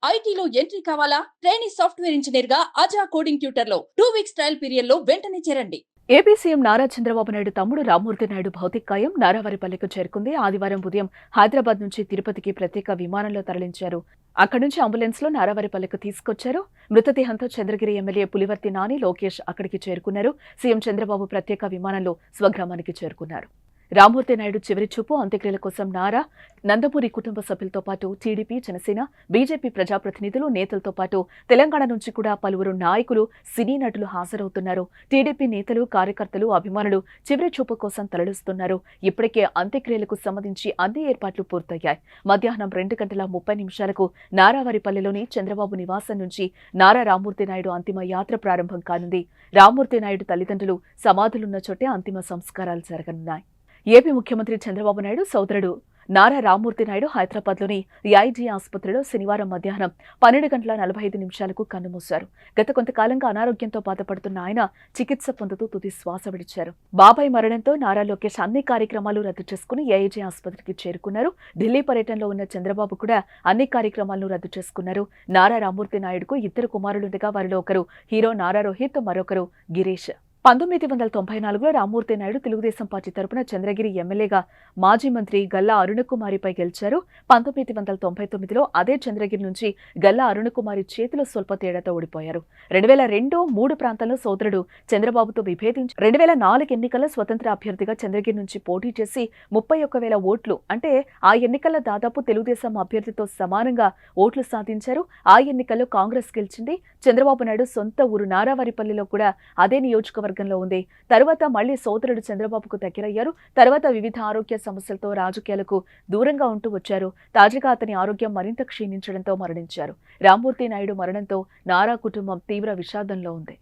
ఐటీలో ఎంట్రీ కావాలా? Trainee software engineer గా అజా కోడింగ్ ట్యూటర్ లో 2 వీక్స్ ట్రయల్ పీరియడ్ లో వెంటనే చేరండి. ఏపీ సీఎం నారా చంద్రబాబు నాయుడు తమ్ముడు రామ్మూర్తి నాయుడు భౌతికకాయం నారావారిపల్లెకు చేరుకుంది. ఆదివారం ఉదయం హైదరాబాద్ నుంచి తిరుపతికి ప్రత్యేక విమానంలో తరలించారు. అక్కడి నుంచి అంబులెన్స్ లో నారావారిపల్లెకు తీసుకొచ్చారు. మృతదేహంతో చంద్రగిరి ఎమ్మెల్యే పులివర్తి నాని, లోకేష్ అక్కడికి చేరుకున్నారు. సీఎం చంద్రబాబు ప్రత్యేక విమానంలో స్వగ్రామానికి చేరుకున్నారు. రామ్మూర్తి నాయుడు చివరి చూపు అంత్యక్రియల కోసం నారా, నందమూరి కుటుంబ సభ్యులతో పాటు టీడీపీ, జనసేన, బీజేపీ ప్రజాప్రతినిధులు, నేతలతో పాటు తెలంగాణ నుంచి కూడా పలువురు నాయకులు, సినీ నటులు హాజరవుతున్నారు. టీడీపీ నేతలు, కార్యకర్తలు, అభిమానులు చివరి చూపు కోసం తరలిస్తున్నారు. ఇప్పటికే అంత్యక్రియలకు సంబంధించి అన్ని ఏర్పాట్లు పూర్తయ్యాయి. మధ్యాహ్నం 2:30 నారావారిపల్లెలోని చంద్రబాబు నివాసం నుంచి నారా రామ్మూర్తి నాయుడు అంతిమ యాత్ర ప్రారంభం కానుంది. రామ్మూర్తి నాయుడు తల్లిదండ్రులు సమాధులున్న చోటే అంతిమ సంస్కారాలు జరగనున్నాయి. ఏపీ ముఖ్యమంత్రి చంద్రబాబు నాయుడు సోదరుడు నారా రామ్మూర్తి నాయుడు హైదరాబాద్లోని ఐజీ ఆసుపత్రిలో శనివారం మధ్యాహ్నం 12:45 కన్నుమూశారు. గత కొంతకాలంగా అనారోగ్యంతో బాధపడుతున్న ఆయన చికిత్స పొందుతూ తుది శ్వాస విడిచారు. బాబాయ్ మరణంతో నారా లోకేష్ అన్ని కార్యక్రమాలు రద్దు చేసుకుని ఏఐజీ ఆసుపత్రికి చేరుకున్నారు. ఢిల్లీ పర్యటనలో ఉన్న చంద్రబాబు కూడా అన్ని కార్యక్రమాలను రద్దు చేసుకున్నారు. నారా రామ్మూర్తి నాయుడుకు 2 కుమారులుండగా వారిలో ఒకరు హీరో నారా రోహిత్, మరొకరు గిరీష్. 1994లో రామ్మూర్తి నాయుడు తెలుగుదేశం పార్టీ తరపున చంద్రగిరి ఎమ్మెల్యేగా మాజీ మంత్రి గల్లా అరుణకుమారిపై గెలిచారు. 1999లో అదే చంద్రగిరి నుంచి గల్లా అరుణకుమారి చేతిలో స్వల్ప తేడాతో ఓడిపోయారు. 2002-3 ప్రాంతాల్లో సోదరుడు చంద్రబాబుతో విభేదించి 2004 ఎన్నికల్లో స్వతంత్ర అభ్యర్థిగా చంద్రగిరి నుంచి పోటీ చేసి 31,000 ఓట్లు, అంటే ఆ ఎన్నికల్లో దాదాపు తెలుగుదేశం అభ్యర్థితో సమానంగా ఓట్లు సాధించారు. ఆ ఎన్నికల్లో కాంగ్రెస్ గెలిచింది. చంద్రబాబు నాయుడు సొంత ఊరు నారావారిపల్లిలో కూడా అదే నియోజకవర్గంలో ఉంది. తర్వాత మళ్లీ సోదరుడు చంద్రబాబుకు దగ్గరయ్యారు. తర్వాత వివిధ ఆరోగ్య సమస్యలతో రాజకీయాలకు దూరంగా ఉంటూ వచ్చారు. తాజాగా అతని ఆరోగ్యం మరింత క్షీణించడంతో మరణించారు. రామ్మూర్తి నాయుడు మరణంతో నారా కుటుంబం తీవ్ర విషాదంలో ఉంది.